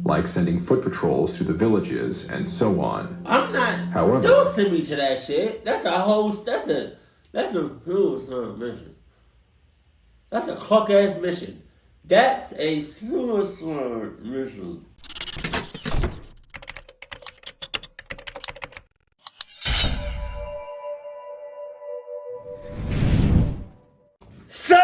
like sending foot patrols to the villages and so on. I'm not. However, don't send me to that shit. That's a mission. That's a clock ass mission. That's a suicide mission. Sup?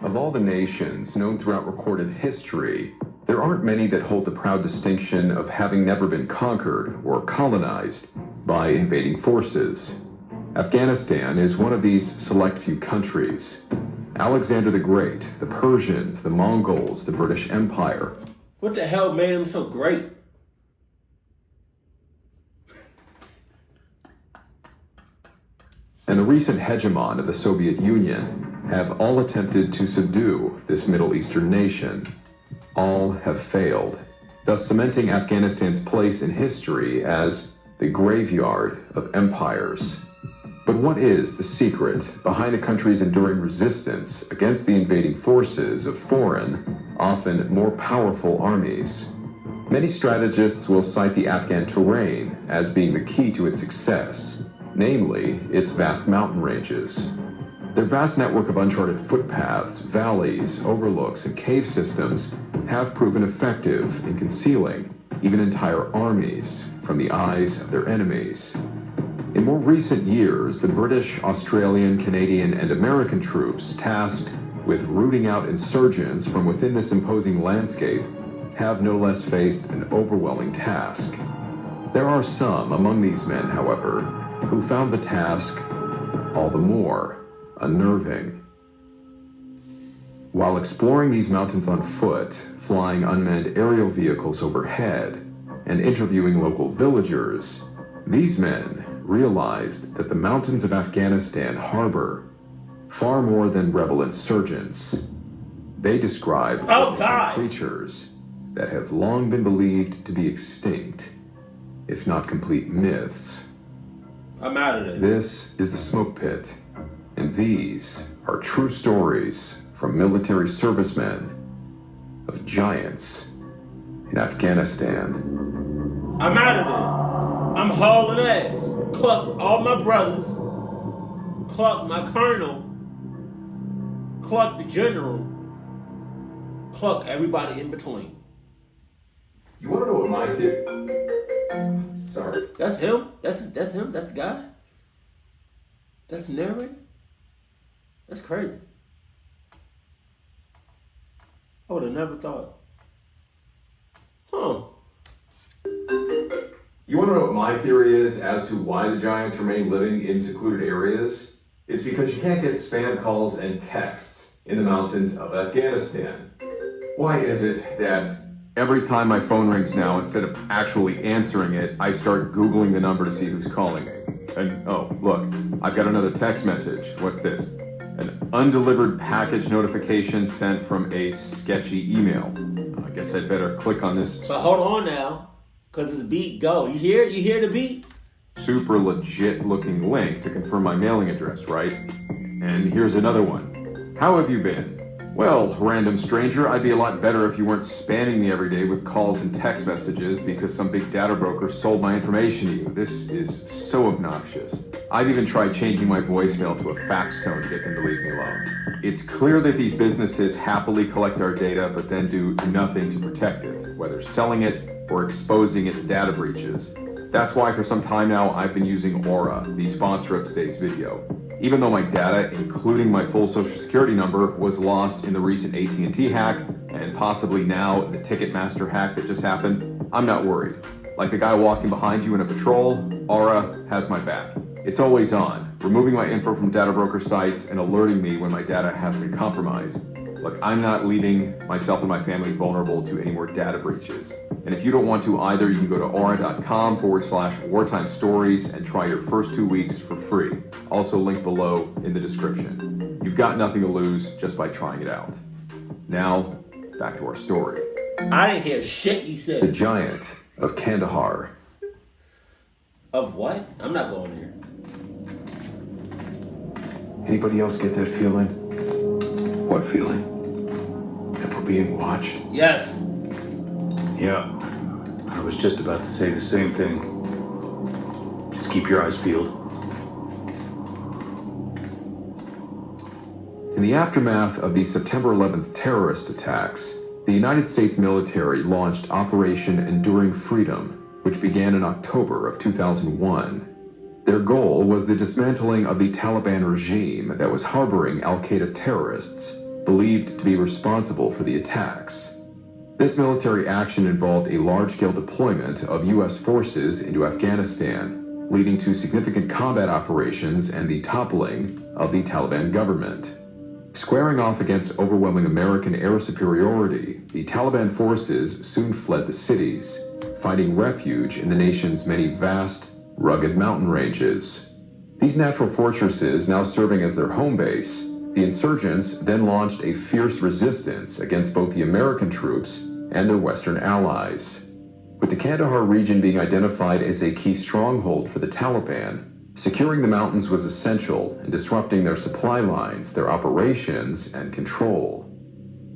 Of all the nations known throughout recorded history, there aren't many that hold the proud distinction of having never been conquered or colonized by invading forces. Afghanistan is one of these select few countries. Alexander the Great, the Persians, the Mongols, the British Empire. What the hell made him so great? And the recent hegemon of the Soviet Union have all attempted to subdue this Middle Eastern nation. All have failed, thus cementing Afghanistan's place in history as the graveyard of empires. But what is the secret behind the country's enduring resistance against the invading forces of foreign, often more powerful armies? Many strategists will cite the Afghan terrain as being the key to its success, namely its vast mountain ranges. Their vast network of uncharted footpaths, valleys, overlooks, and cave systems have proven effective in concealing even entire armies from the eyes of their enemies. In more recent years, the British, Australian, Canadian, and American troops tasked with rooting out insurgents from within this imposing landscape have no less faced an overwhelming task. There are some among these men, however, who found the task all the more unnerving. While exploring these mountains on foot, flying unmanned aerial vehicles overhead, and interviewing local villagers, these men realized that the mountains of Afghanistan harbor far more than rebel insurgents. They describe creatures that have long been believed to be extinct, if not complete myths. I'm out of there. This is the Smoke Pit, and these are true stories from military servicemen of giants in Afghanistan. I'm out of there. I'm hauling ass. Cluck all my brothers. Cluck my colonel. Cluck the general. Cluck everybody in between. You want to know what my theory? Sorry. That's him? That's him? That's the guy? That's the narrator? That's crazy. I would have never thought. Huh. You want to know what my theory is as to why the giants remain living in secluded areas? It's because you can't get spam calls and texts in the mountains of Afghanistan. Why is it that every time my phone rings now, instead of actually answering it, I start Googling the number to see who's calling me? And oh, look, I've got another text message. What's this? An undelivered package notification sent from a sketchy email. I guess I'd better click on this. But hold on now, because it's beat go. You hear? You hear the beat? Super legit looking link to confirm my mailing address, right? And here's another one. How have you been? Well, random stranger, I'd be a lot better if you weren't spamming me every day with calls and text messages because some big data broker sold my information to you. This is so obnoxious. I've even tried changing my voicemail to a fax tone to get them to leave me alone. It's clear that these businesses happily collect our data but then do nothing to protect it, whether selling it or exposing it to data breaches. That's why for some time now I've been using Aura, the sponsor of today's video. Even though my data, including my full social security number, was lost in the recent AT&T hack, and possibly now the Ticketmaster hack that just happened, I'm not worried. Like the guy walking behind you in a patrol, Aura has my back. It's always on, removing my info from data broker sites and alerting me when my data has been compromised. Look, I'm not leaving myself and my family vulnerable to any more data breaches. And if you don't want to either, you can go to aura.com/wartime stories and try your first 2 weeks for free. Also linked below in the description. You've got nothing to lose just by trying it out. Now, back to our story. I didn't hear shit you said. The giant of Kandahar. Of what? I'm not going there. Anybody else get that feeling? What feeling? That we're being watched? Yes. Yeah. I was just about to say the same thing. Just keep your eyes peeled. In the aftermath of the September 11th terrorist attacks, the United States military launched Operation Enduring Freedom, which began in October of 2001. Their goal was the dismantling of the Taliban regime that was harboring al-Qaeda terrorists, believed to be responsible for the attacks. This military action involved a large-scale deployment of U.S. forces into Afghanistan, leading to significant combat operations and the toppling of the Taliban government. Squaring off against overwhelming American air superiority, the Taliban forces soon fled the cities, finding refuge in the nation's many vast, rugged mountain ranges. These natural fortresses now serving as their home base, the insurgents then launched a fierce resistance against both the American troops and their Western allies. With the Kandahar region being identified as a key stronghold for the Taliban, securing the mountains was essential in disrupting their supply lines, their operations, and control.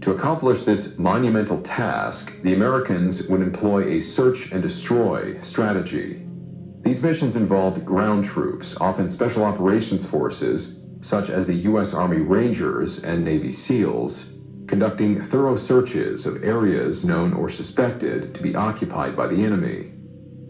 To accomplish this monumental task, the Americans would employ a search and destroy strategy. These missions involved ground troops, often special operations forces, such as the U.S. Army Rangers and Navy SEALs, conducting thorough searches of areas known or suspected to be occupied by the enemy.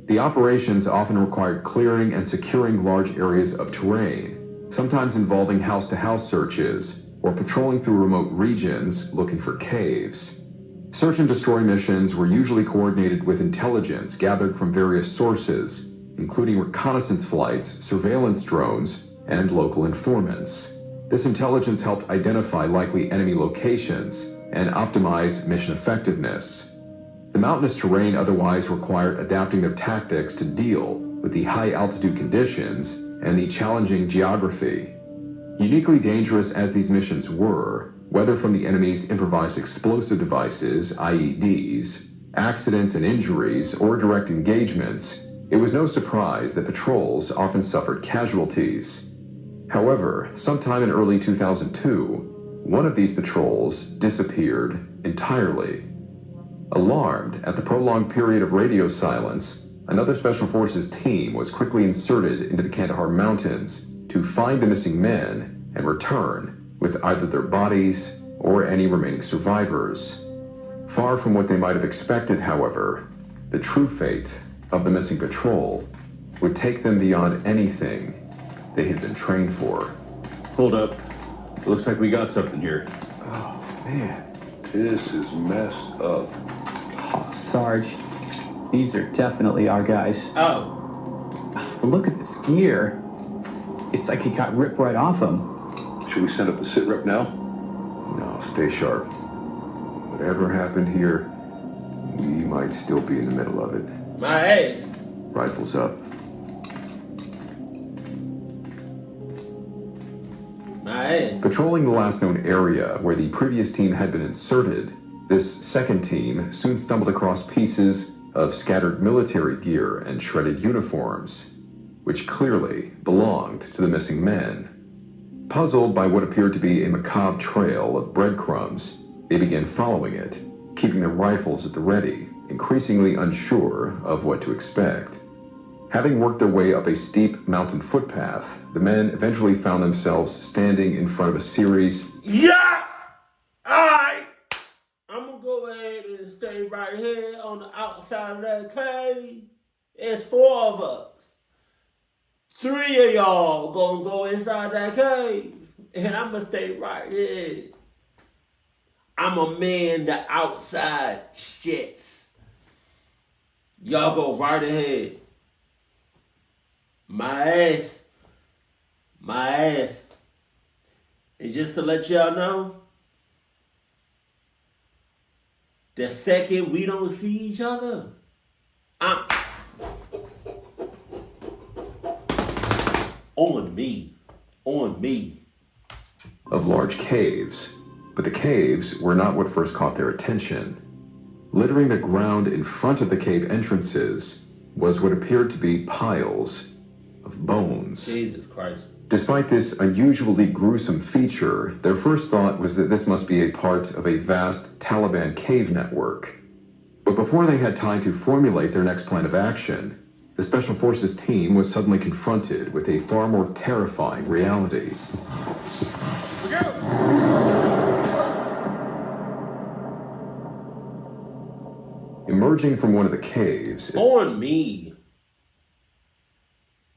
The operations often required clearing and securing large areas of terrain, sometimes involving house-to-house searches or patrolling through remote regions looking for caves. Search and destroy missions were usually coordinated with intelligence gathered from various sources, including reconnaissance flights, surveillance drones, and local informants. This intelligence helped identify likely enemy locations and optimize mission effectiveness. The mountainous terrain otherwise required adapting their tactics to deal with the high-altitude conditions and the challenging geography. Uniquely dangerous as these missions were, whether from the enemy's improvised explosive devices, IEDs, accidents and injuries, or direct engagements, it was no surprise that patrols often suffered casualties. However, sometime in early 2002, one of these patrols disappeared entirely. Alarmed at the prolonged period of radio silence, another Special Forces team was quickly inserted into the Kandahar Mountains to find the missing men and return with either their bodies or any remaining survivors. Far from what they might have expected, however, the true fate of the missing patrol would take them beyond anything they had been trained for. Hold up. It looks like we got something here. Oh, man. This is messed up. Oh, Sarge, these are definitely our guys. Oh. But look at this gear. It's like he got ripped right off him. Should we send up a sit rep now? No, stay sharp. Whatever happened here, we might still be in the middle of it. My ass. Rifles up. My ass. Patrolling the last known area where the previous team had been inserted, this second team soon stumbled across pieces of scattered military gear and shredded uniforms, which clearly belonged to the missing men. Puzzled by what appeared to be a macabre trail of breadcrumbs, they began following it, keeping their rifles at the ready, increasingly unsure of what to expect. Having worked their way up a steep mountain footpath, the men eventually found themselves standing in front of a series. Yeah! Alright! I'm gonna go ahead and stay right here on the outside of that cave. It's 4 of us. 3 of y'all gonna go inside that cave. And I'm gonna stay right here. I'm a man the outside shits. Y'all go right ahead. My ass. And just to let y'all know, the second we don't see each other, I'm on me. Of large caves, but the caves were not what first caught their attention. Littering the ground in front of the cave entrances was what appeared to be piles of bones. Jesus Christ. Despite this unusually gruesome feature, their first thought was that this must be a part of a vast Taliban cave network. But before they had time to formulate their next plan of action, the Special Forces team was suddenly confronted with a far more terrifying reality. Emerging from one of the caves... On me.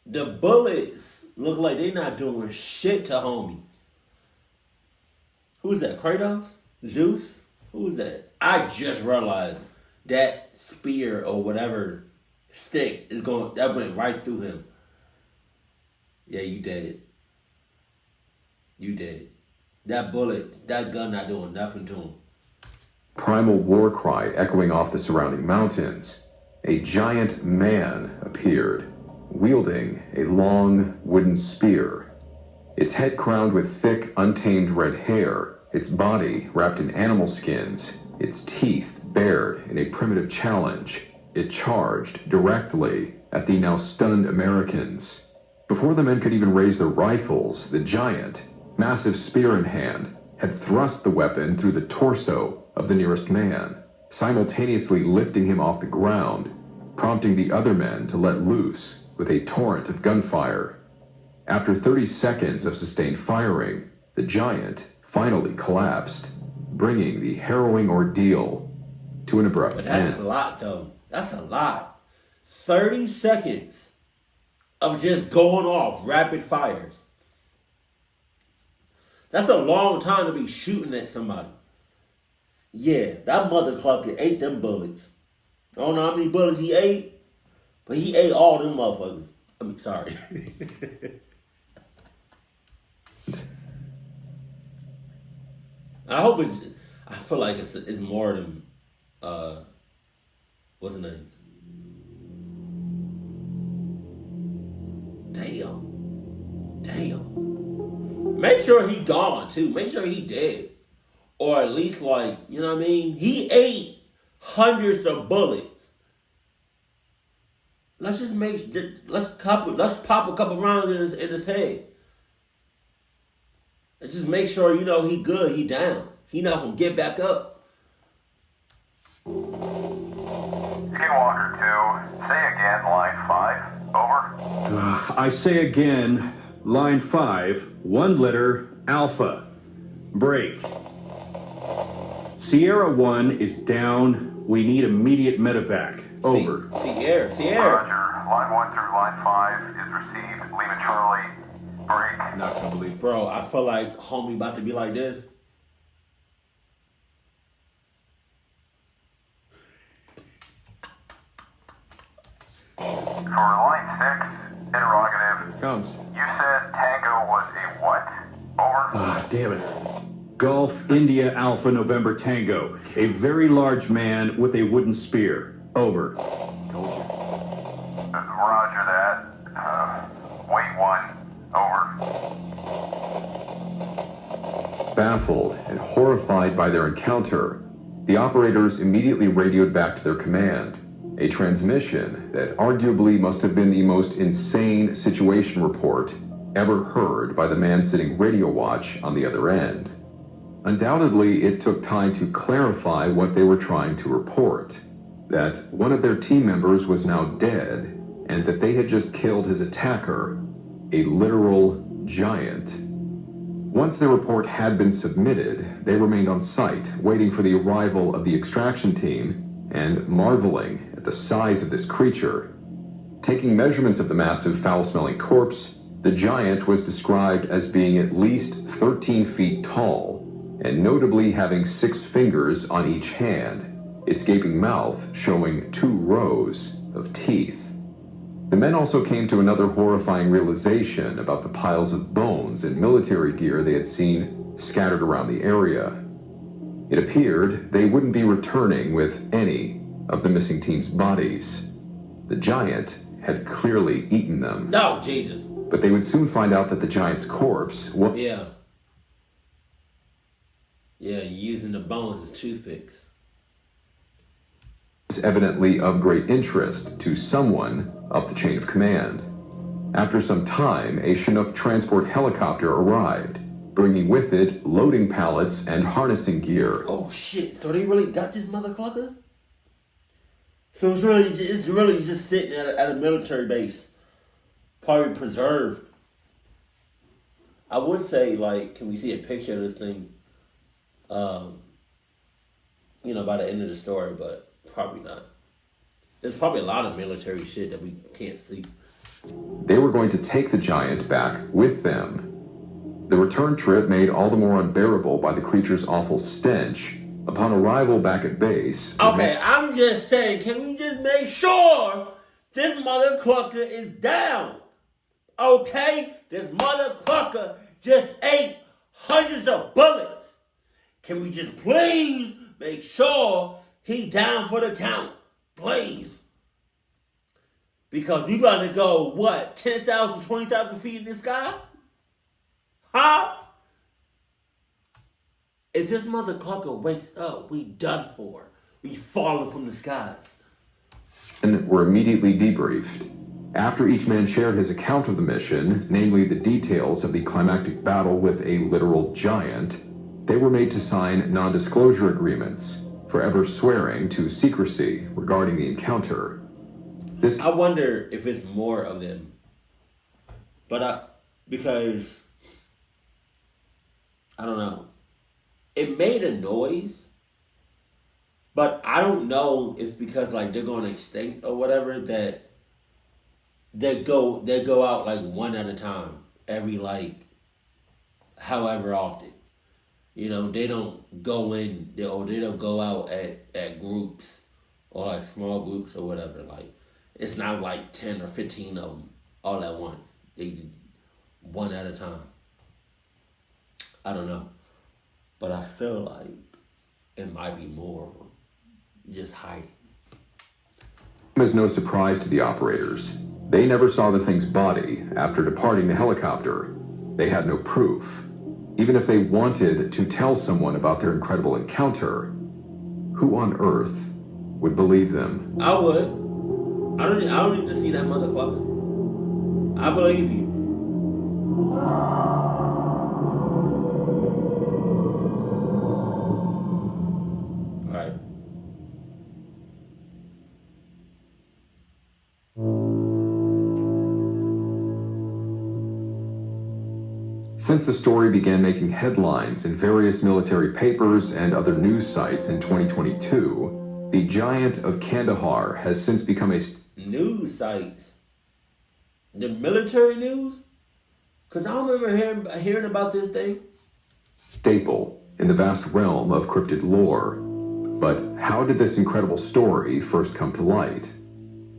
The bullets look like they're not doing shit to homie. Who's that? Kratos? Zeus? Who's that? I just realized that spear or whatever stick is going, that went right through him. Yeah, you dead. You dead. That bullet, that gun not doing nothing to him. Primal war cry echoing off the surrounding mountains. A giant man appeared, wielding a long wooden spear. Its head crowned with thick, untamed red hair, its body wrapped in animal skins, its teeth bared in a primitive challenge. It charged directly at the now stunned Americans. Before the men could even raise their rifles, the giant, massive spear in hand, had thrust the weapon through the torso of the nearest man, simultaneously lifting him off the ground, prompting the other men to let loose with a torrent of gunfire. After 30 seconds of sustained firing, the giant finally collapsed, bringing the harrowing ordeal to an abrupt But that's end. a lot, though. That's a lot. 30 seconds of just going off rapid fires. That's a long time to be shooting at somebody. Yeah, that mother clucker ate them bullets. I don't know how many bullets he ate, but he ate all them motherfuckers. I mean, sorry. I feel like it's more than, what's the name? Damn. Make sure he gone, too. Make sure he dead. Or at least, like, you know what I mean? He ate hundreds of bullets. Let's pop a couple rounds in his head. Let's just make sure, you know, he good, he down. He not gonna get back up. Skinwalker 2, say again, line 5, over. I say again, line 5, 1 letter, Alpha. Break. Sierra 1 is down. We need immediate medevac. Over. Sierra. Roger, line 1 through line 5 is received. Lima Charlie, break. Not gonna believe. Bro, I feel like homie about to be like this. For line 6, interrogative. Here it comes. You said Tango was a what? Over. Ah, damn it. Gulf India Alpha November Tango. A very large man with a wooden spear. Over. Told you. Roger that. Wait 1, over. Baffled and horrified by their encounter, the operators immediately radioed back to their command, a transmission that arguably must have been the most insane situation report ever heard by the man sitting radio watch on the other end. Undoubtedly, it took time to clarify what they were trying to report, that one of their team members was now dead, and that they had just killed his attacker, a literal giant. Once their report had been submitted, they remained on site, waiting for the arrival of the extraction team and marveling at the size of this creature. Taking measurements of the massive, foul-smelling corpse, the giant was described as being at least 13 feet tall, and notably having 6 fingers on each hand, its gaping mouth showing 2 rows of teeth. The men also came to another horrifying realization about the piles of bones and military gear they had seen scattered around the area. It appeared they wouldn't be returning with any of the missing team's bodies. The giant had clearly eaten them. No, Jesus. But they would soon find out that the giant's corpse was using the bones as toothpicks. evidently of great interest to someone up the chain of command. After some time, a Chinook transport helicopter arrived, bringing with it loading pallets and harnessing gear. Oh shit! So they really got this motherfucker? So it's really just sitting at a military base, probably preserved. I would say, like, can we see a picture of this thing? By the end of the story, but probably not. There's probably a lot of military shit that we can't see. They were going to take the giant back with them. The return trip made all the more unbearable by the creature's awful stench. Upon arrival back at base... Okay, I'm just saying, can we just make sure this motherfucker is down? Okay? This motherfucker just ate hundreds of bullets. Can we just please make sure he down for the count? Please. Because we about to go, 10,000, 20,000 feet in the sky? Huh? If this motherfucker wakes up, we done for. We falling from the skies. And were immediately debriefed. After each man shared his account of the mission, namely the details of the climactic battle with a literal giant, they were made to sign non-disclosure agreements, forever swearing to secrecy regarding the encounter. I wonder if it's more of them. Because, I don't know. It made a noise, but I don't know if because like they're going extinct or whatever that they go out like one at a time every like however often. They don't go in they don't go out at groups or like small groups or whatever. Like it's not like 10 or 15 of them all at once. They do one at a time. I don't know. But I feel like it might be more of them just hiding. It was no surprise to the operators. They never saw the thing's body after departing the helicopter. They had no proof. Even if they wanted to tell someone about their incredible encounter, who on earth would believe them? I would. I don't need to see that motherfucker. I believe you. Alright. Since the story began making headlines in various military papers and other news sites in 2022, the giant of Kandahar has since become a news sites. The military news? Because I don't remember hearing about this thing. staple in the vast realm of cryptid lore. But how did this incredible story first come to light?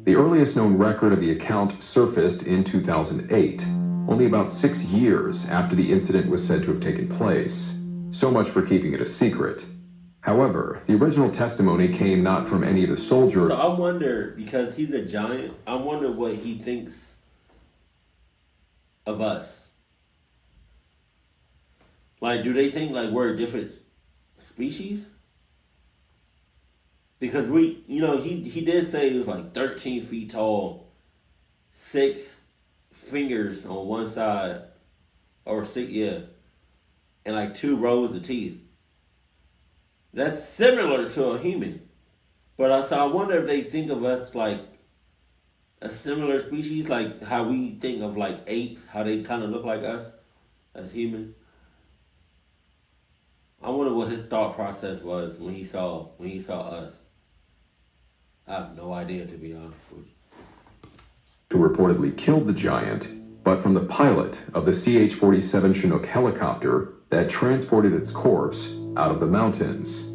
The earliest known record of the account surfaced in 2008, only about 6 years after the incident was said to have taken place. So much for keeping it a secret. However, the original testimony came not from any of the soldiers. So I wonder, because he's a giant, I wonder what he thinks of us. Like, do they think like we're a different species? Because we, he did say he was like 13 feet tall, 6 fingers on one side, or 6, yeah, and like 2 rows of teeth. That's similar to a human. But I wonder if they think of us like a similar species, like how we think of like apes, how they kind of look like us as humans. I wonder what his thought process was when he saw us. I have no idea, to be honest with you. Who reportedly killed the giant, but from the pilot of the CH-47 Chinook helicopter that transported its corpse out of the mountains.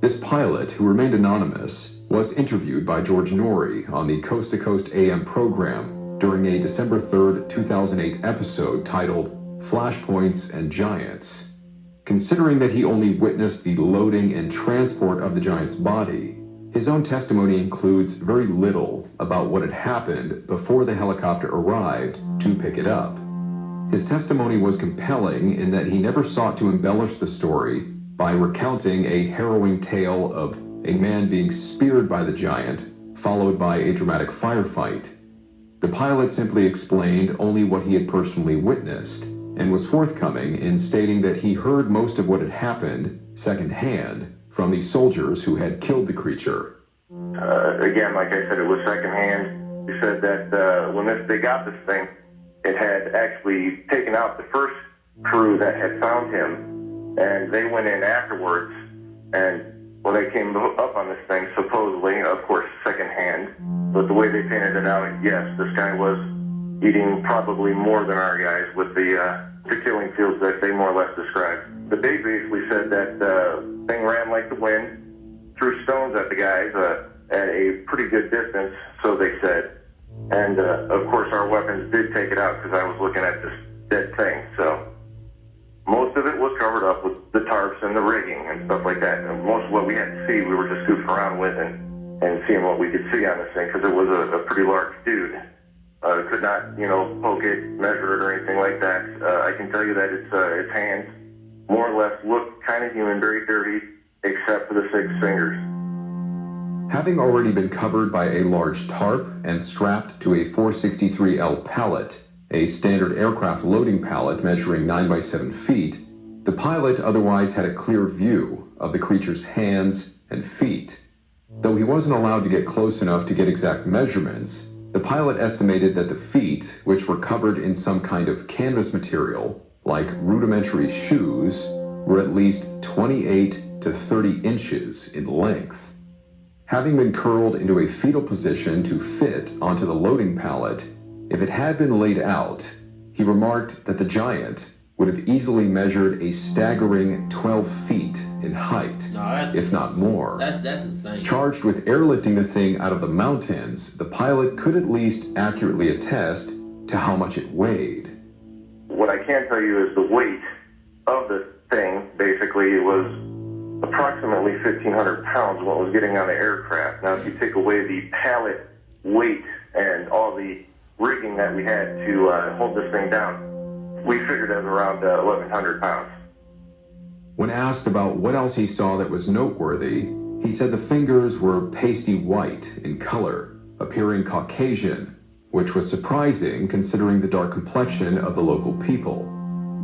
This pilot, who remained anonymous, was interviewed by George Norrie on the Coast to Coast AM program during a December 3rd, 2008 episode titled Flashpoints and Giants. Considering that he only witnessed the loading and transport of the giant's body, his own testimony includes very little about what had happened before the helicopter arrived to pick it up. His testimony was compelling in that he never sought to embellish the story by recounting a harrowing tale of a man being speared by the giant, followed by a dramatic firefight. The pilot simply explained only what he had personally witnessed and was forthcoming in stating that he heard most of what had happened secondhand from the soldiers who had killed the creature. Again, like I said, it was secondhand. He said that when they got this thing, it had actually taken out the first crew that had found him, and they went in afterwards, and when they came up on this thing, supposedly, of course, secondhand, but the way they painted it out, yes, this guy was eating probably more than our guys with the killing fields that they more or less described. But they basically said that the thing ran like the wind, threw stones at the guys at a pretty good distance, so they said. And, of course, our weapons did take it out because I was looking at this dead thing. So most of it was covered up with the tarps and the rigging and stuff like that. And most of what we had to see, we were just goofing around with and seeing what we could see on this thing because it was a pretty large dude. Could not, poke it, measure it, or anything like that. I can tell you that its hands more or less look kind of human, very dirty, except for the 6 fingers. Having already been covered by a large tarp and strapped to a 463L pallet, a standard aircraft loading pallet measuring 9 by 7 feet, the pilot otherwise had a clear view of the creature's hands and feet. Though he wasn't allowed to get close enough to get exact measurements, the pilot estimated that the feet, which were covered in some kind of canvas material, like rudimentary shoes, were at least 28 to 30 inches in length. Having been curled into a fetal position to fit onto the loading pallet, if it had been laid out, he remarked that the giant would have easily measured a staggering 12 feet in height, if not more. That's insane. Charged with airlifting the thing out of the mountains, the pilot could at least accurately attest to how much it weighed. What I can tell you is the weight of the thing, basically, it was approximately 1,500 pounds what was getting on the aircraft. Now, if you take away the pallet weight and all the rigging that we had to hold this thing down, we figured it was around 1,100 pounds. When asked about what else he saw that was noteworthy, he said the fingers were pasty white in color, appearing Caucasian, which was surprising considering the dark complexion of the local people.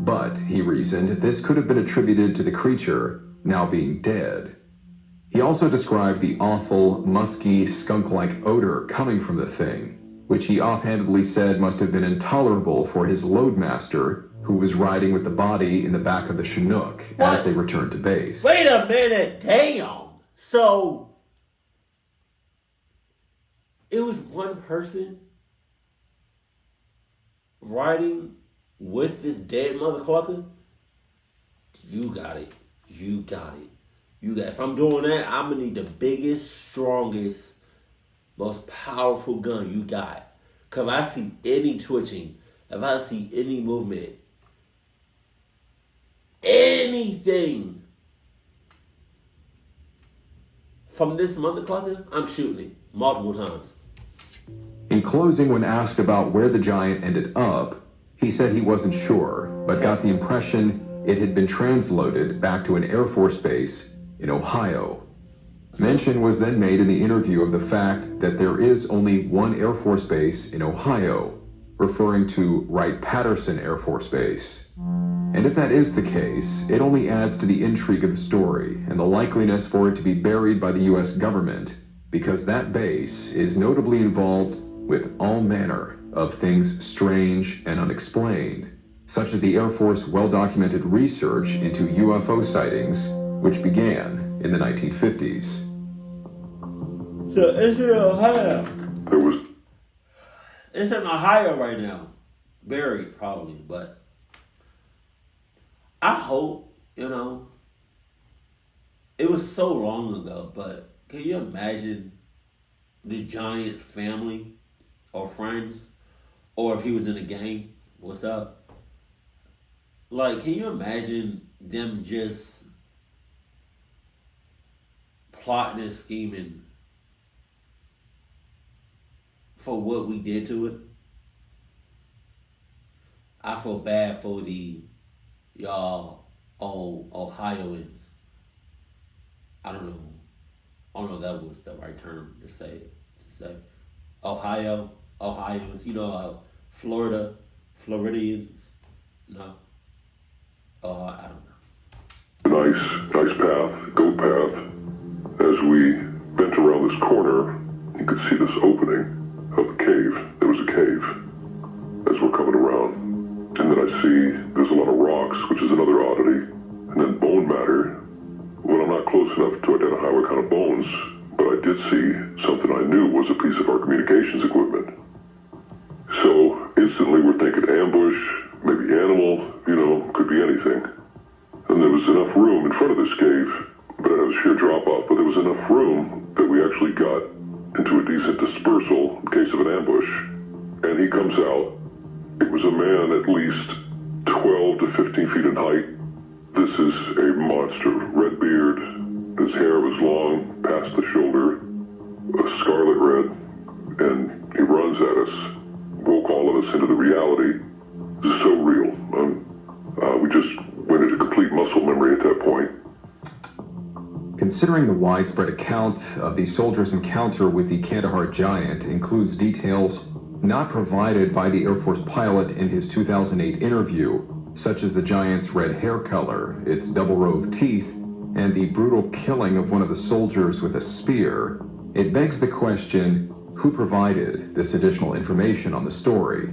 But, he reasoned, this could have been attributed to the creature now being dead. He also described the awful, musky, skunk-like odor coming from the thing, which he offhandedly said must have been intolerable for his loadmaster, who was riding with the body in the back of the Chinook as they returned to base. Wait a minute, damn! So, it was one person riding with this dead motherfucker? You got it. You got it. If I'm doing that, I'm gonna need the biggest, strongest, most powerful gun you got. Cause if I see any twitching, if I see any movement, anything from this motherfucker, I'm shooting it multiple times. In closing, when asked about where the giant ended up, he said he wasn't sure, but got the impression it had been transloaded back to an Air Force base in Ohio. Mention was then made in the interview of the fact that there is only one Air Force base in Ohio, referring to Wright-Patterson Air Force Base. And if that is the case, it only adds to the intrigue of the story and the likeliness for it to be buried by the U.S. government, because that base is notably involved with all manner of things strange and unexplained, such as the Air Force well-documented research into UFO sightings, which began in the 1950s. So it's in Ohio. It's in Ohio right now. Buried, probably, but I hope, it was so long ago, but can you imagine the giant family or friends, or if he was in a gang, what's up? Like, can you imagine them just plotting and scheming for what we did to it? I feel bad for y'all Ohioans. I don't know if that was the right term to say. Ohio, Ohioans, Floridians. No. I don't know. Nice path, goat path. As we bent around this corner, you could see this opening of the cave. There was a cave as we're coming around. And then I see there's a lot of rocks, which is another oddity. And then bone matter. Well, I'm not close enough to identify what kind of bones, but I did see something I knew was a piece of our communications equipment. So instantly we're thinking ambush, maybe animal, could be anything. And there was enough room in front of this cave, but it had a sheer drop off, but there was enough room that we actually got into a decent dispersal in case of an ambush. And he comes out. It was a man at least 12 to 15 feet in height. This is a monster, red beard. His hair was long, past the shoulder, a scarlet red, and he runs at us, woke all of us into the reality. This is so real. We just went into complete muscle memory at that point. Considering the widespread account of the soldier's encounter with the Kandahar giant includes details not provided by the Air Force pilot in his 2008 interview, such as the giant's red hair color, its double row of teeth, and the brutal killing of one of the soldiers with a spear, it begs the question, who provided this additional information on the story?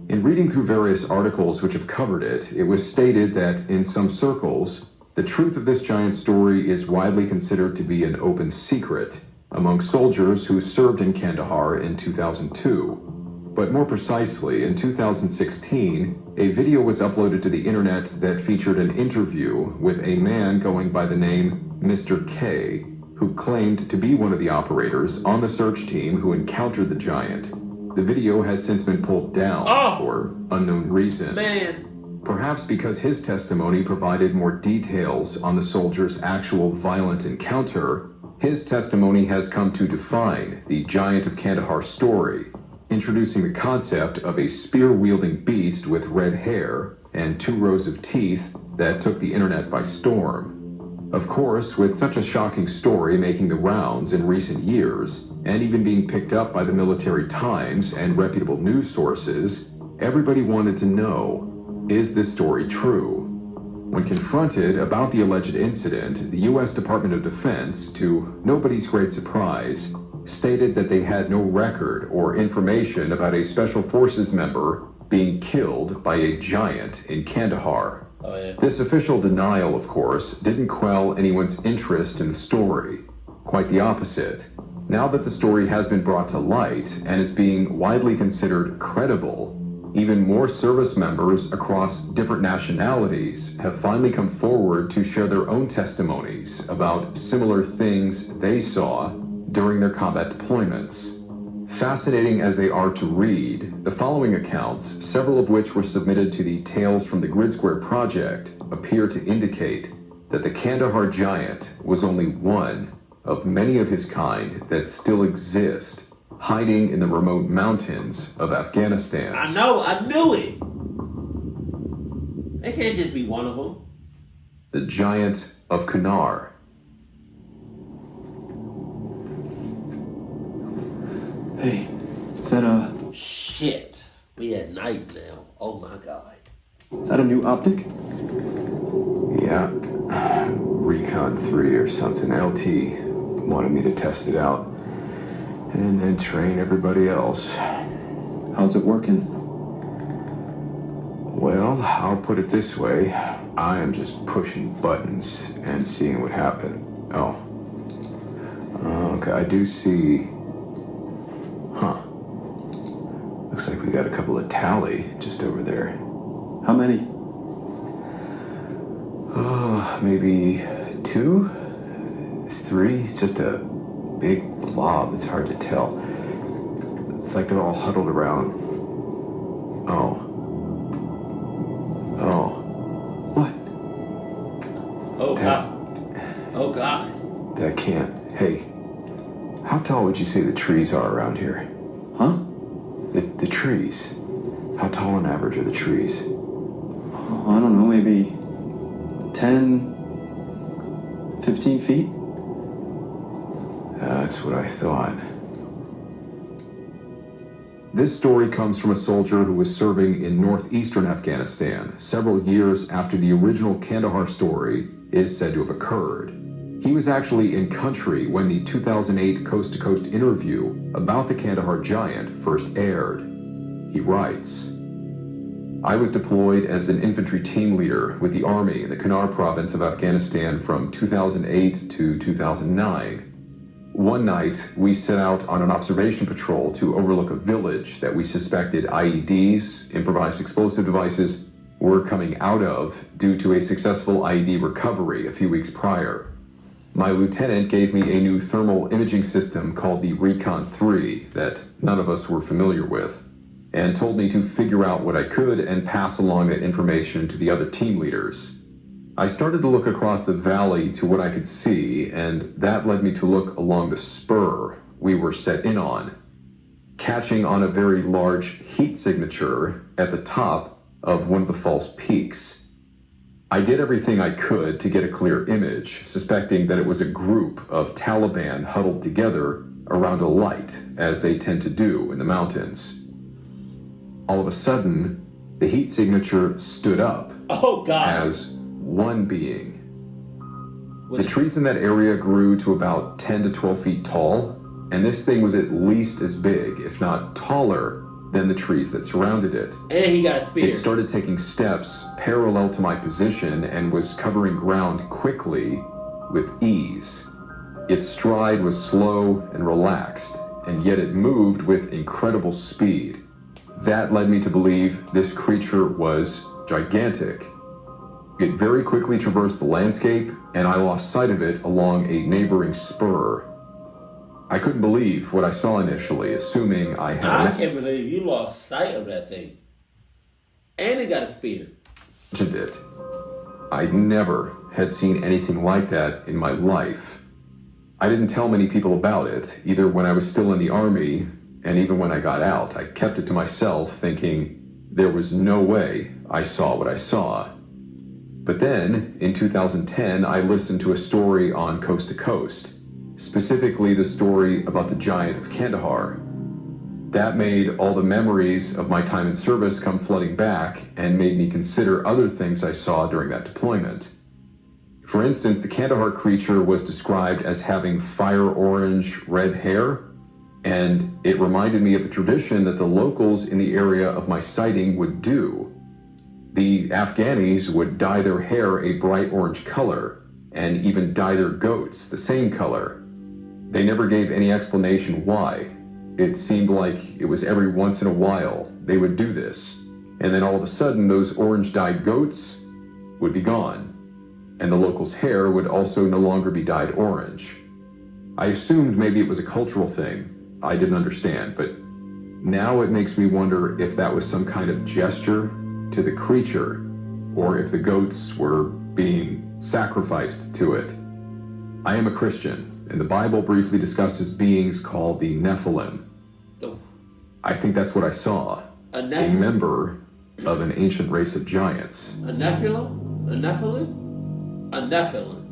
In reading through various articles which have covered it, it was stated that in some circles, the truth of this giant story is widely considered to be an open secret among soldiers who served in Kandahar in 2002. But more precisely, in 2016, a video was uploaded to the internet that featured an interview with a man going by the name Mr. K, who claimed to be one of the operators on the search team who encountered the giant. The video has since been pulled down for unknown reasons. Man. Perhaps because his testimony provided more details on the soldier's actual violent encounter, his testimony has come to define the Giant of Kandahar story, introducing the concept of a spear-wielding beast with red hair and 2 rows of teeth that took the internet by storm. Of course, with such a shocking story making the rounds in recent years, and even being picked up by the Military Times and reputable news sources, everybody wanted to know, is this story true? When confronted about the alleged incident, the U.S. Department of Defense, to nobody's great surprise, stated that they had no record or information about a Special Forces member being killed by a giant in Kandahar. Oh, yeah. This official denial, of course, didn't quell anyone's interest in the story. Quite the opposite. Now that the story has been brought to light and is being widely considered credible, even more service members across different nationalities have finally come forward to share their own testimonies about similar things they saw during their combat deployments. Fascinating as they are to read, the following accounts, several of which were submitted to the Tales from the Grid Square project, appear to indicate that the Kandahar giant was only one of many of his kind that still exist, hiding in the remote mountains of Afghanistan. I knew it. They can't just be one of them. The Giant of Kunar. Hey, is that Shit. We at night now. Oh my god. is that a new optic? Yeah, Recon 3 or something. LT wanted me to test it out and then train everybody else. How's it working? Well, I'll put it this way. I am just pushing buttons and seeing what happens. Oh. Okay, I do see... Huh. Looks like we got a couple of tally just over there. How many? Maybe 2? 3? It's just a big blob. It's hard to tell. It's like they're all huddled around. Oh. What? Oh god. Oh god. That can't. Hey, how tall would you say the trees are around here? Huh? The trees. How tall on average are the trees? Oh, I don't know, maybe 10, 15 feet? That's what I thought. This story comes from a soldier who was serving in northeastern Afghanistan several years after the original Kandahar story is said to have occurred. He was actually in country when the 2008 Coast to Coast interview about the Kandahar giant first aired. He writes, "I was deployed as an infantry team leader with the Army in the Kunar province of Afghanistan from 2008 to 2009. One night, we set out on an observation patrol to overlook a village that we suspected IEDs, improvised explosive devices, were coming out of due to a successful IED recovery a few weeks prior. My lieutenant gave me a new thermal imaging system called the Recon 3 that none of us were familiar with, and told me to figure out what I could and pass along that information to the other team leaders. I started to look across the valley to what I could see, and that led me to look along the spur we were set in on, catching on a very large heat signature at the top of one of the false peaks. I did everything I could to get a clear image, suspecting that it was a group of Taliban huddled together around a light, as they tend to do in the mountains. All of a sudden, the heat signature stood up Oh, God. as one being. The trees in that area grew to about 10 to 12 feet tall, and this thing was at least as big, if not taller, than the trees that surrounded it. And he got a spear. It started taking steps parallel to my position and was covering ground quickly with ease. Its stride was slow and relaxed, and yet it moved with incredible speed. That led me to believe this creature was gigantic. It very quickly traversed the landscape, and I lost sight of it along a neighboring spur. I couldn't believe what I saw initially, assuming I had I can't believe you lost sight of that thing. And he got a spear. imagined it. I never had seen anything like that in my life. I didn't tell many people about it, either when I was still in the Army, and even when I got out. I kept it to myself, thinking there was no way I saw what I saw. But then, in 2010, I listened to a story on Coast to Coast, specifically the story about the giant of Kandahar. That made all the memories of my time in service come flooding back and made me consider other things I saw during that deployment. For instance, the Kandahar creature was described as having fire orange red hair, and it reminded me of a tradition that the locals in the area of my sighting would do. The Afghanis would dye their hair a bright orange color, and even dye their goats the same color. They never gave any explanation why. It seemed like it was every once in a while they would do this, and then all of a sudden those orange-dyed goats would be gone, and the locals' hair would also no longer be dyed orange. I assumed maybe it was a cultural thing. I didn't understand, but now it makes me wonder if that was some kind of gesture to the creature, or if the goats were being sacrificed to it. I am a Christian, and the Bible briefly discusses beings called the Nephilim. Oh. I think that's what I saw. A A Nephilim? member of an ancient race of giants. A Nephilim? A Nephilim? A Nephilim.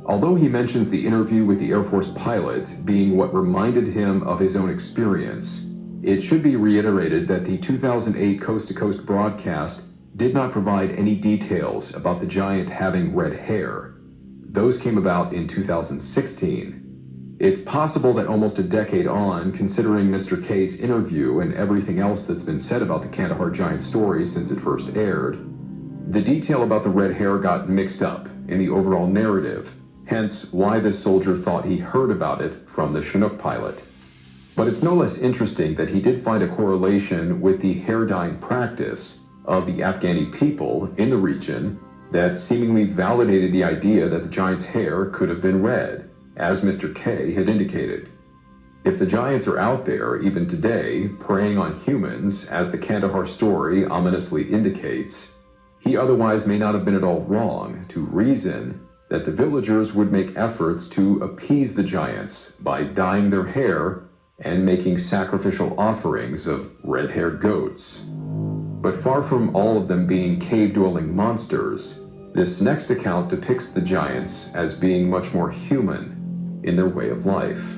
Although he mentions the interview with the Air Force pilot being what reminded him of his own experience, it should be reiterated that the 2008 Coast to Coast broadcast did not provide any details about the giant having red hair. Those came about in 2016. It's possible that almost a decade on, considering Mr. K's interview and everything else that's been said about the Kandahar giant story since it first aired, the detail about the red hair got mixed up in the overall narrative, hence why this soldier thought he heard about it from the Chinook pilot. But it's no less interesting that he did find a correlation with the hair dyeing practice of the Afghani people in the region that seemingly validated the idea that the giant's hair could have been red, as Mr. K had indicated. If the giants are out there, even today, preying on humans, as the Kandahar story ominously indicates, he otherwise may not have been at all wrong to reason that the villagers would make efforts to appease the giants by dyeing their hair and making sacrificial offerings of red-haired goats. But far from all of them being cave-dwelling monsters, this next account depicts the giants as being much more human in their way of life.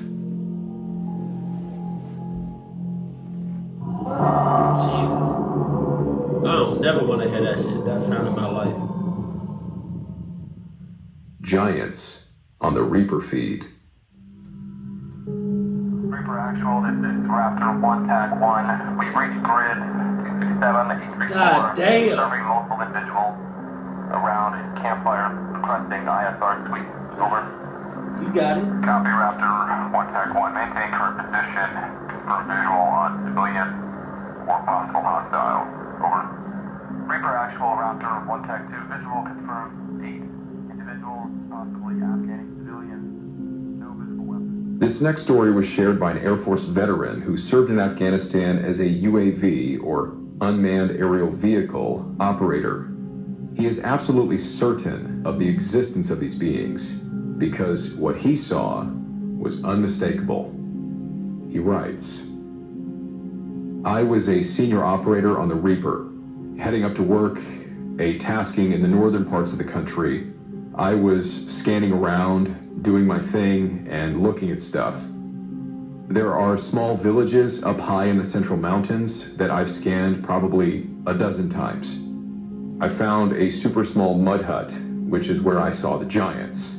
Giants on the Reaper feed. Reaper actual, this is Raptor 1 Tag 1. We've reached grid 267 God damn. Serving multiple individuals around campfire requesting ISR suite. Over. You got it. Copy Raptor 1 Tag 1. Maintain current position for visual on civilian or possible hostile. Over. Reaper actual, Raptor 1 Tag 2. Visual confirmed 8 individuals, possibly Afghan civilians. No visible weapons. This next story was shared by an Air Force veteran who served in Afghanistan as a UAV, or unmanned aerial vehicle, operator. He is absolutely certain of the existence of these beings because what he saw was unmistakable. He writes, I was a senior operator on the Reaper, heading up to work, a tasking in the northern parts of the country. I was scanning around, doing my thing, and looking at stuff. There are small villages up high in the central mountains that I've scanned probably a dozen times. I found a super small mud hut, which is where I saw the giants.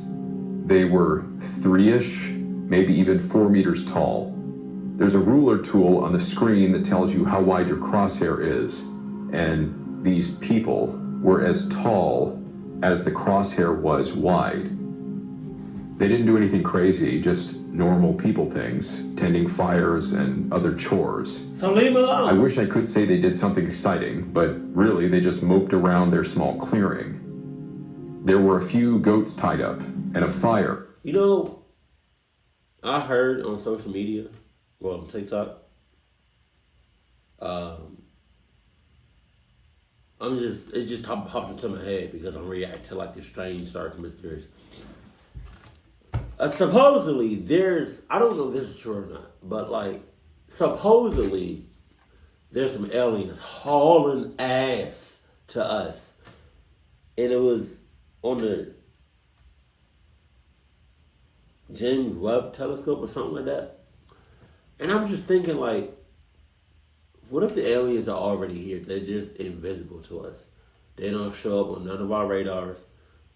They were 3-ish, maybe even 4 meters tall. There's a ruler tool on the screen that tells you how wide your crosshair is, and these people were as tall as the crosshair was wide. They didn't do anything crazy, just normal people things, tending fires and other chores. So leave him alone. I wish I could say they did something exciting, but really they just moped around their small clearing. There were a few goats tied up and a fire. You know, I heard on social media, well, on TikTok, it just popped into my head because I'm reacting to like this strange, dark mysteries. Supposedly, I don't know if this is true or not, but like, supposedly, there's some aliens hauling ass to us. And it was on the James Webb telescope or something like that. And I'm just thinking like, what if the aliens are already here? They're just invisible to us. They don't show up on none of our radars.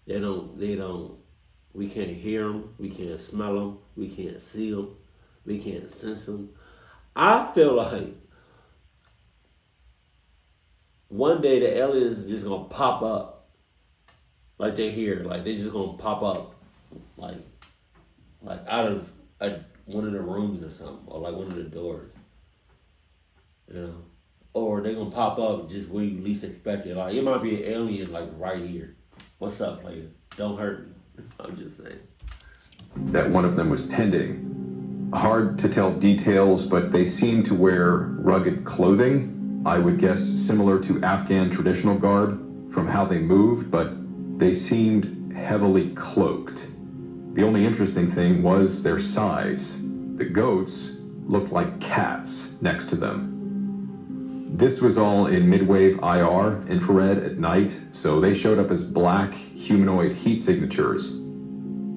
We can't hear them. We can't smell them. We can't see them. We can't sense them. I feel like one day the aliens are just going to pop up. Like they're here. Like they're just going to pop up. Like out of one of the rooms or something. Or like one of the doors. You know? Or they're going to pop up just where you least expect it. Like it might be an alien like right here. What's up, player? Don't hurt me. I'm just saying. That one of them was tending. Hard to tell details, but they seemed to wear rugged clothing. I would guess similar to Afghan traditional garb from how they moved, but they seemed heavily cloaked. The only interesting thing was their size. The goats looked like cats next to them. This was all in midwave IR, infrared at night, so they showed up as black humanoid heat signatures.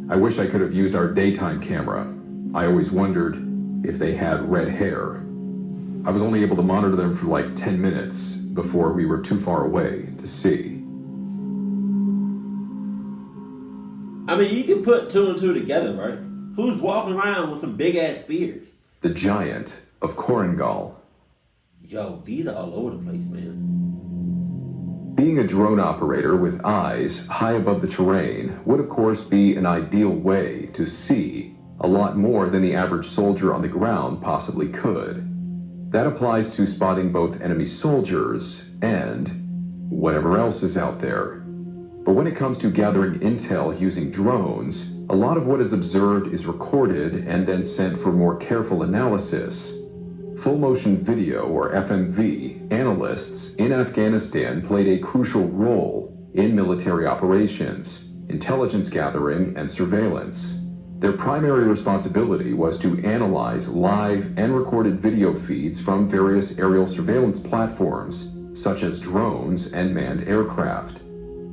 I wish I could have used our daytime camera. I always wondered if they had red hair. I was only able to monitor them for like 10 minutes before we were too far away to see. I mean, you can put 2 and 2 together, right? Who's walking around with some big ass spears? The giant of Korengal. Yo, these are all over the place, man. Being a drone operator with eyes high above the terrain would of course be an ideal way to see a lot more than the average soldier on the ground possibly could. That applies to spotting both enemy soldiers and whatever else is out there. But when it comes to gathering intel using drones, a lot of what is observed is recorded and then sent for more careful analysis. Full motion video, or FMV, analysts in Afghanistan played a crucial role in military operations, intelligence gathering, and surveillance. Their primary responsibility was to analyze live and recorded video feeds from various aerial surveillance platforms, such as drones and manned aircraft.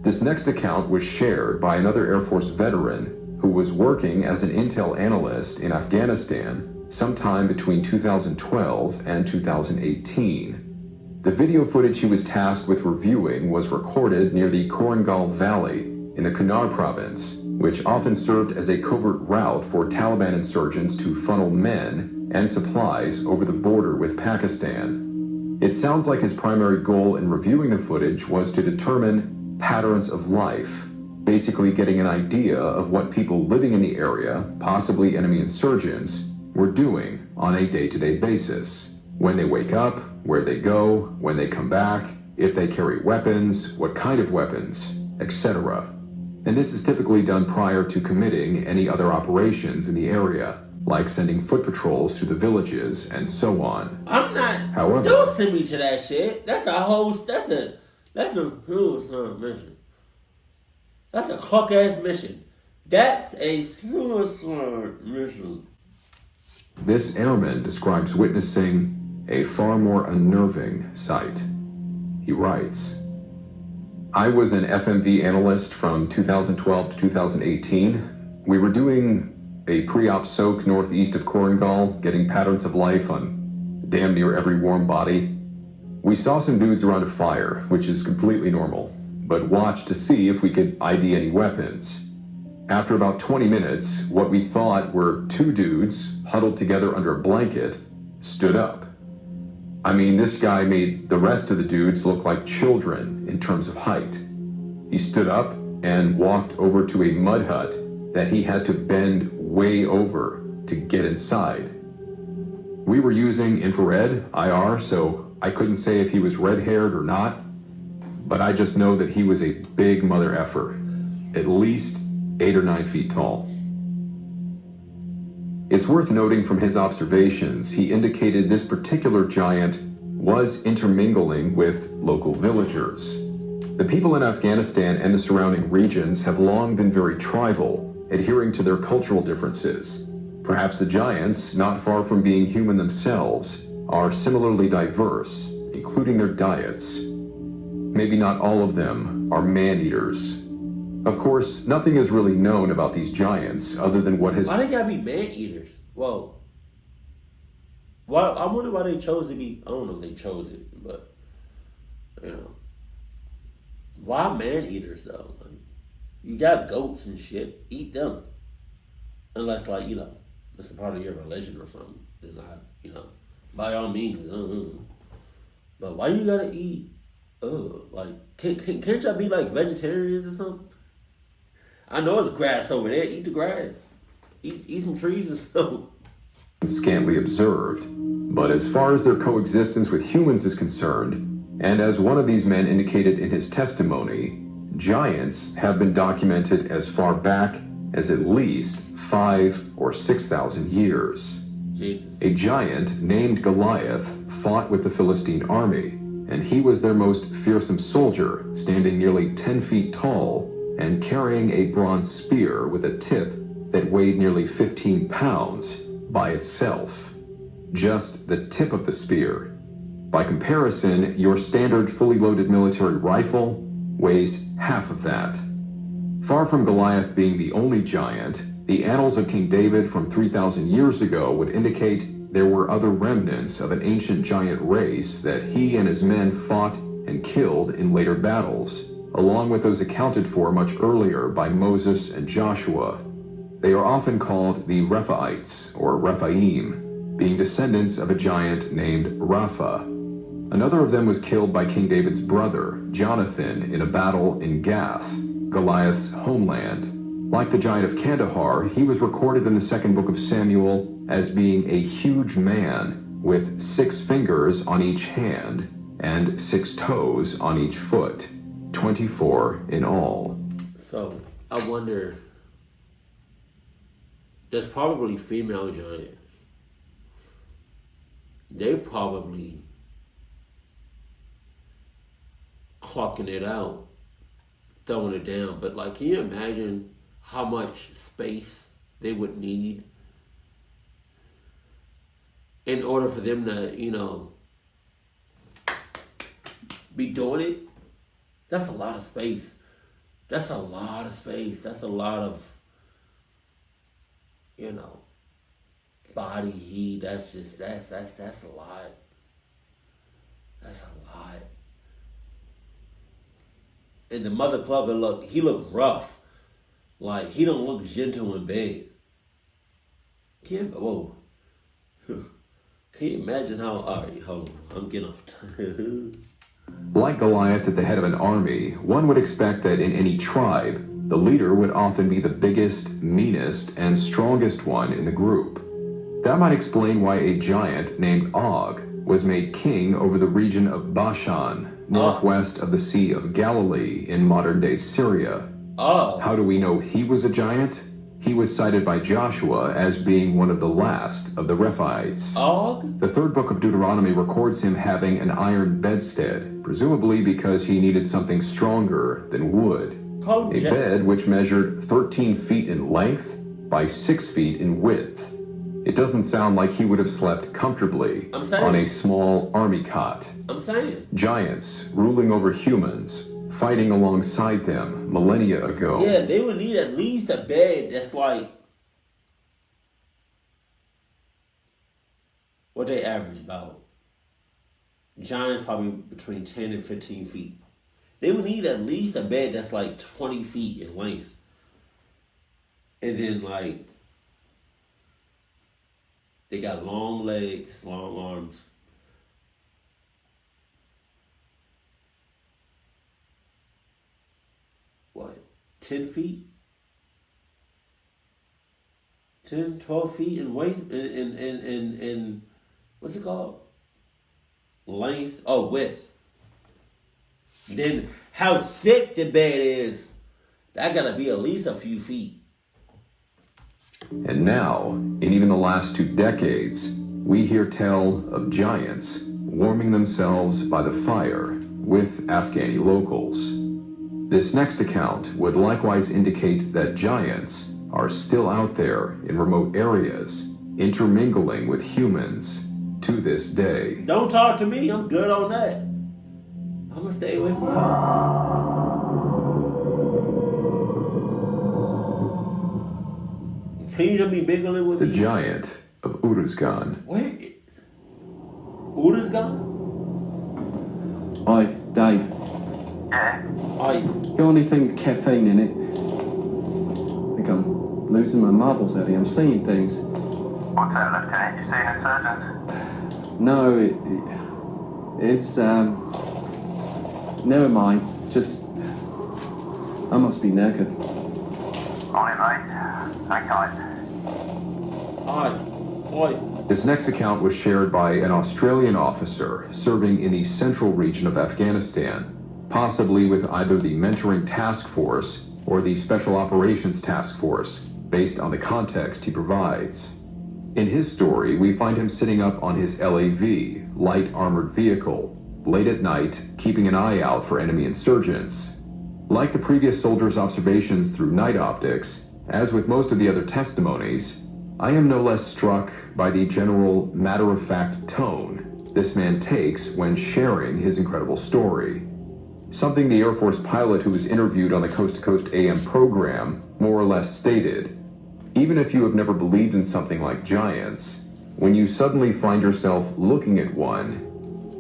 This next account was shared by another Air Force veteran who was working as an intel analyst in Afghanistan sometime between 2012 and 2018. The video footage he was tasked with reviewing was recorded near the Korengal Valley in the Kunar province, which often served as a covert route for Taliban insurgents to funnel men and supplies over the border with Pakistan. It sounds like his primary goal in reviewing the footage was to determine patterns of life, basically getting an idea of what people living in the area, possibly enemy insurgents, were doing on a day-to-day basis. When they wake up, where they go, when they come back, if they carry weapons, what kind of weapons, etc. And this is typically done prior to committing any other operations in the area, like sending foot patrols to the villages and so on. I'm not. However, don't send me to that shit. That's a mission. That's a clock ass mission. That's a suicide mission. this airman describes witnessing a far more unnerving sight. He writes, I was an FMV analyst from 2012 to 2018. We were doing a pre-op soak northeast of Korengal, getting patterns of life on damn near every warm body. We saw some dudes around a fire, which is completely normal, but watched to see if we could ID any weapons. After about 20 minutes, what we thought were two dudes huddled together under a blanket stood up. I mean, this guy made the rest of the dudes look like children in terms of height. He stood up and walked over to a mud hut that he had to bend way over to get inside. We were using infrared, IR, so I couldn't say if he was red-haired or not, but I just know that he was a big mother effer, at least 8 or 9 feet tall. It's worth noting from his observations, he indicated this particular giant was intermingling with local villagers. The people in Afghanistan and the surrounding regions have long been very tribal, adhering to their cultural differences. Perhaps the giants, not far from being human themselves, are similarly diverse, including their diets. Maybe not all of them are man-eaters. Of course, nothing is really known about these giants other than what has... Why they gotta be man-eaters? Whoa. Why, I wonder why they chose to be... I don't know if they chose it, but... You know. Why man-eaters, though? Like, you got goats and shit. Eat them. Unless, like, you know, it's a part of your religion or something. Then by all means. But why you gotta eat... like, can't y'all be, like, vegetarians or something? I know it's grass over there. Eat the grass. Eat some trees or something. Scantily observed, but as far as their coexistence with humans is concerned, and as one of these men indicated in his testimony, giants have been documented as far back as at least 5,000 or 6,000 years. Jesus. A giant named Goliath fought with the Philistine army, and he was their most fearsome soldier, standing nearly 10 feet tall and carrying a bronze spear with a tip that weighed nearly 15 pounds by itself. Just the tip of the spear. By comparison, your standard fully loaded military rifle weighs half of that. Far from Goliath being the only giant, the annals of King David from 3,000 years ago would indicate there were other remnants of an ancient giant race that he and his men fought and killed in later battles, along with those accounted for much earlier by Moses and Joshua. They are often called the Rephaites, or Rephaim, being descendants of a giant named Rapha. Another of them was killed by King David's brother, Jonathan, in a battle in Gath, Goliath's homeland. Like the giant of Kandahar, he was recorded in the second book of Samuel as being a huge man with 6 fingers on each hand and 6 toes on each foot, 24 in all. So, I wonder, there's probably female giants. They probably clocking it out, throwing it down. But like, can you imagine how much space they would need in order for them to, be doing it? That's a lot of space. That's a lot of space. That's a lot of, body heat. That's a lot. That's a lot. And the mother clubber he looked rough. Like, he don't look gentle in bed. Whoa. Can you imagine how, alright, hold on, I'm getting off. Like Goliath at the head of an army, one would expect that in any tribe, the leader would often be the biggest, meanest, and strongest one in the group. That might explain why a giant named Og was made king over the region of Bashan, northwest of the Sea of Galilee in modern-day Syria. How do we know he was a giant? He was cited by Joshua as being one of the last of the Rephites. The third book of Deuteronomy records him having an iron bedstead, presumably because he needed something stronger than wood. A bed which measured 13 feet in length by 6 feet in width. It doesn't sound like he would have slept comfortably on a small army cot. Giants ruling over humans, fighting alongside them millennia ago. Yeah, they would need at least a bed that's like, what they average about. Giants probably between 10 and 15 feet. They would need at least a bed that's like 20 feet in length. And then like, they got long legs, long arms. What, 10 feet? 10, 12 feet in weight, and what's it called? Length, width. Then how thick the bed is, that gotta be at least a few feet. And now, in even the last 2 decades, we hear tell of giants warming themselves by the fire with Afghani locals. This next account would likewise indicate that giants are still out there in remote areas, intermingling with humans to this day. Don't talk to me, I'm good on that. I'm gonna stay away from her. Can you just be mingling with the giant of Uruzgan. Wait. Uruzgan? Hi, Dave. Aye. Got anything with caffeine in it? I think I'm losing my marbles out here. I'm seeing things. What's that, Lieutenant? You seeing insurgents? No, it's never mind. Just, I must be naked. On it, mate. Hang tight. Aye. This next account was shared by an Australian officer serving in the central region of Afghanistan, possibly with either the Mentoring Task Force or the Special Operations Task Force, based on the context he provides. In his story, we find him sitting up on his LAV, light armored vehicle, late at night, keeping an eye out for enemy insurgents. Like the previous soldier's observations through night optics, as with most of the other testimonies, I am no less struck by the general matter-of-fact tone this man takes when sharing his incredible story. Something the Air Force pilot who was interviewed on the Coast to Coast AM program more or less stated: even if you have never believed in something like giants, when you suddenly find yourself looking at one,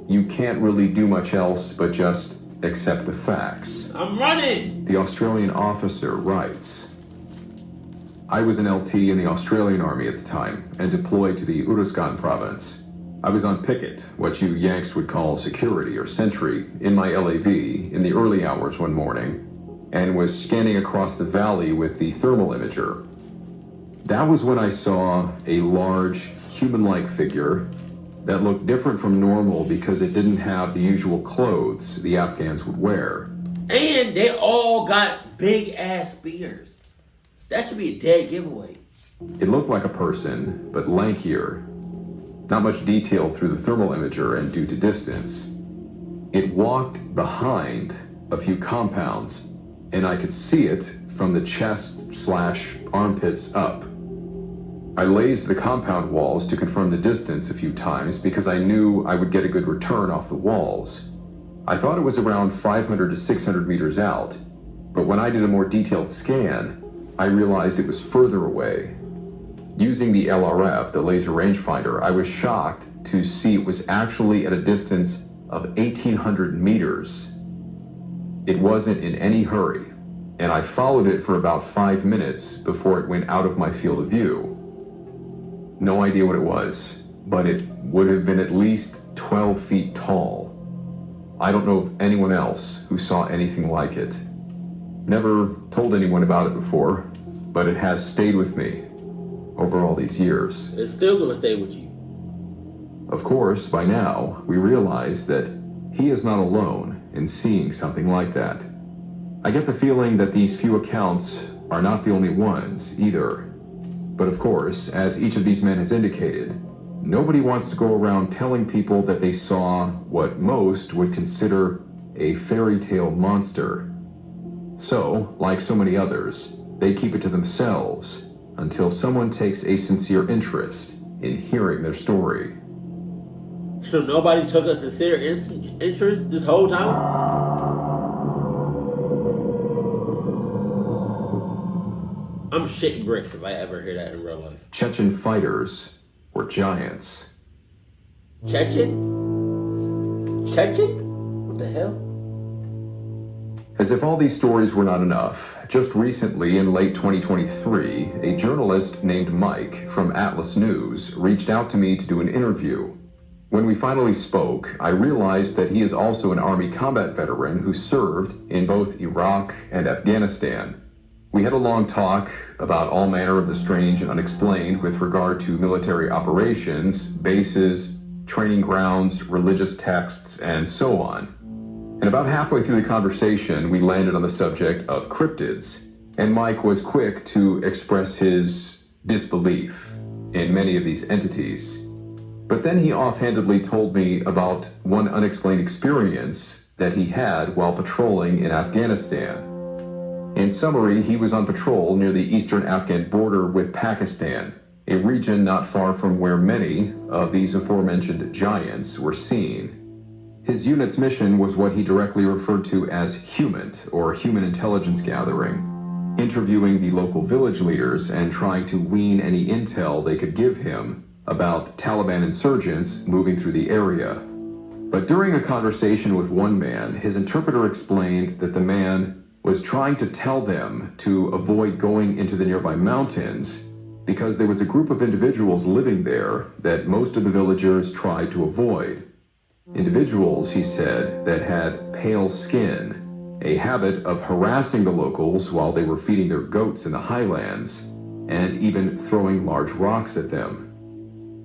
you can't really do much else but just accept the facts. I'm running! The Australian officer writes, I was an LT in the Australian Army at the time and deployed to the Uruzgan province. I was on picket, what you Yanks would call security or sentry, in my LAV in the early hours one morning, and was scanning across the valley with the thermal imager. That was when I saw a large, human-like figure that looked different from normal because it didn't have the usual clothes the Afghans would wear. And they all got big-ass spears. That should be a dead giveaway. It looked like a person, but lankier. Not much detail through the thermal imager and due to distance. It walked behind a few compounds, and I could see it from the chest/armpits up. I lased the compound walls to confirm the distance a few times because I knew I would get a good return off the walls. I thought it was around 500 to 600 meters out, but when I did a more detailed scan, I realized it was further away. Using the LRF, the laser rangefinder, I was shocked to see it was actually at a distance of 1,800 meters. It wasn't in any hurry. and I followed it for about 5 minutes before it went out of my field of view. No idea what it was, but it would have been at least 12 feet tall. I don't know of anyone else who saw anything like it. Never told anyone about it before, but it has stayed with me over all these years. It's still gonna stay with you. Of course, by now, we realize that he is not alone in seeing something like that. I get the feeling that these few accounts are not the only ones either. But of course, as each of these men has indicated, nobody wants to go around telling people that they saw what most would consider a fairy tale monster. So, like so many others, they keep it to themselves until someone takes a sincere interest in hearing their story. So nobody took a sincere interest this whole time? I'm shitting bricks if I ever hear that in real life. Chechen fighters were giants. Chechen? What the hell? As if all these stories were not enough, just recently in late 2023, a journalist named Mike from Atlas News reached out to me to do an interview. When we finally spoke, I realized that he is also an Army combat veteran who served in both Iraq and Afghanistan. We had a long talk about all manner of the strange and unexplained with regard to military operations, bases, training grounds, religious texts, and so on. And about halfway through the conversation, we landed on the subject of cryptids, and Mike was quick to express his disbelief in many of these entities. But then he offhandedly told me about one unexplained experience that he had while patrolling in Afghanistan. In summary, he was on patrol near the eastern Afghan border with Pakistan, a region not far from where many of these aforementioned giants were seen. His unit's mission was what he directly referred to as HUMINT, or Human Intelligence Gathering, interviewing the local village leaders and trying to wean any intel they could give him about Taliban insurgents moving through the area. But during a conversation with one man, his interpreter explained that the man was trying to tell them to avoid going into the nearby mountains because there was a group of individuals living there that most of the villagers tried to avoid. Individuals, he said, that had pale skin, a habit of harassing the locals while they were feeding their goats in the highlands, and even throwing large rocks at them.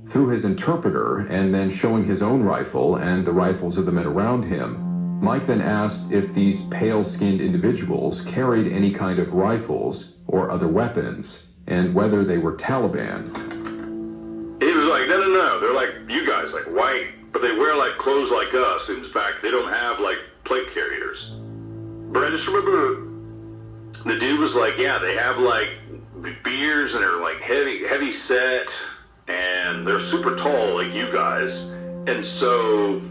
Through his interpreter, and then showing his own rifle and the rifles of the men around him, Mike then asked if these pale-skinned individuals carried any kind of rifles or other weapons, and whether they were Taliban. He was like, no, they're like you guys, like white, but they wear like clothes like us. In fact, they don't have like plate carriers. But I just remember the dude was like, yeah, they have like beards and they're like heavy set, and they're super tall like you guys. And so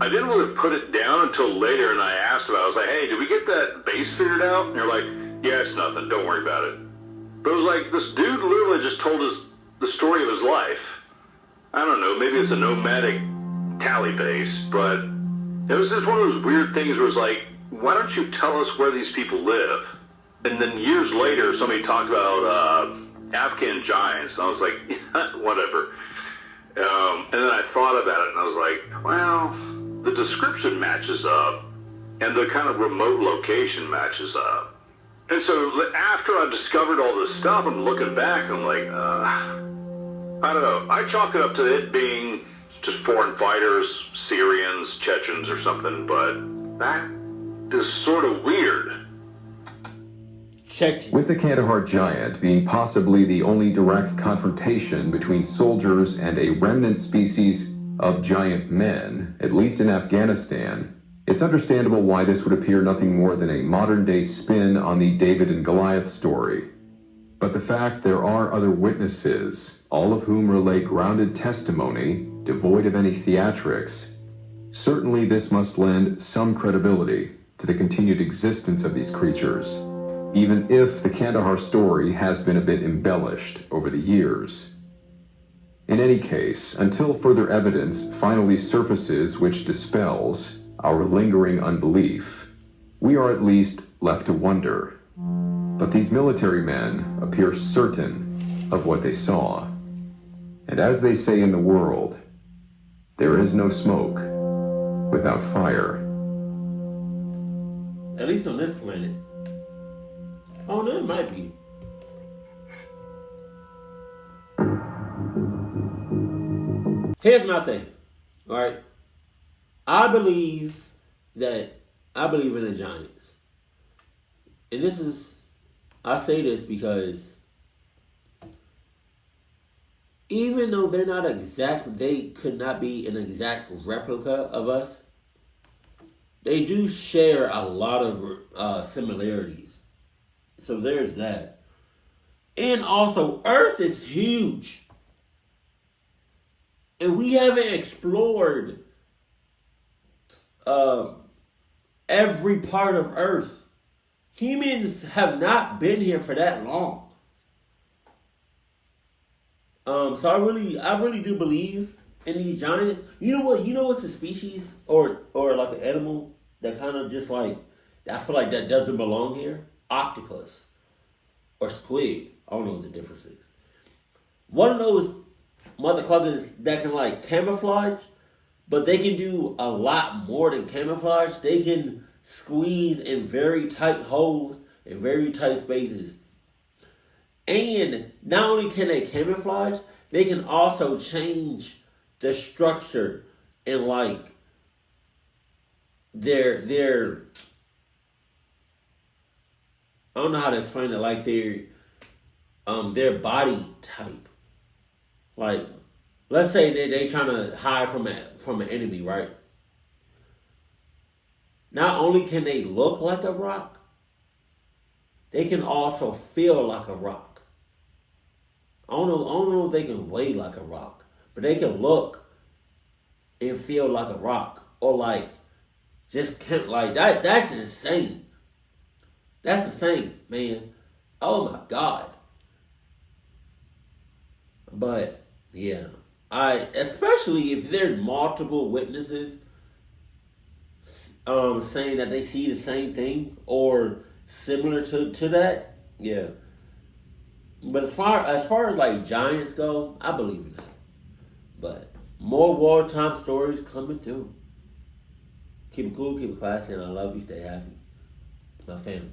I didn't really put it down until later, and I asked about it. I was like, hey, did we get that base figured out? And they're like, yeah, it's nothing. Don't worry about it. But it was like, this dude literally just told us the story of his life. I don't know, maybe it's a nomadic tally base, but it was just one of those weird things where it was like, why don't you tell us where these people live? And then years later, somebody talked about Afghan giants, and I was like, whatever. And then I thought about it, and I was like, well, the description matches up, and the kind of remote location matches up. And so after I discovered all this stuff, I'm looking back, and I'm like, I don't know. I chalk it up to it being just foreign fighters, Syrians, Chechens, or something, but that is sort of weird. With the Kandahar giant being possibly the only direct confrontation between soldiers and a remnant species of giant men, at least in Afghanistan, it's understandable why this would appear nothing more than a modern-day spin on the David and Goliath story. But the fact there are other witnesses, all of whom relay grounded testimony, devoid of any theatrics, certainly this must lend some credibility to the continued existence of these creatures, even if the Kandahar story has been a bit embellished over the years. In any case, until further evidence finally surfaces which dispels our lingering unbelief, we are at least left to wonder But these military men appear certain of what they saw. And as they say in the world, there is no smoke without fire. At least on this planet. Oh no, it might be. Here's my thing. Alright. I believe in the giants. And I say this because even though they're not exact, they could not be an exact replica of us, they do share a lot of similarities. So there's that. And also, Earth is huge. And we haven't explored every part of Earth. Humans have not been here for that long. So I really do believe in these giants. You know what? You know what's a species or like an animal that kind of just like, I feel like that doesn't belong here? Octopus or squid. I don't know what the difference is. One of those motherfuckers that can like camouflage, but they can do a lot more than camouflage. They can squeeze in very tight holes in very tight spaces. And not only can they camouflage, they can also change the structure and like their I don't know how to explain it, like their body type. Like, let's say they trying to hide from an enemy, right? Not only can they look like a rock, they can also feel like a rock. I don't know if they can weigh like a rock, but they can look and feel like a rock, or like just can't like that. That's insane. That's insane, man. Oh my God. But yeah, especially if there's multiple witnesses saying that they see the same thing or similar to that, yeah. But as far as like giants go, I believe in that. But more wartime stories coming through. Keep it cool, keep it classy, and I love you. Stay happy. My family.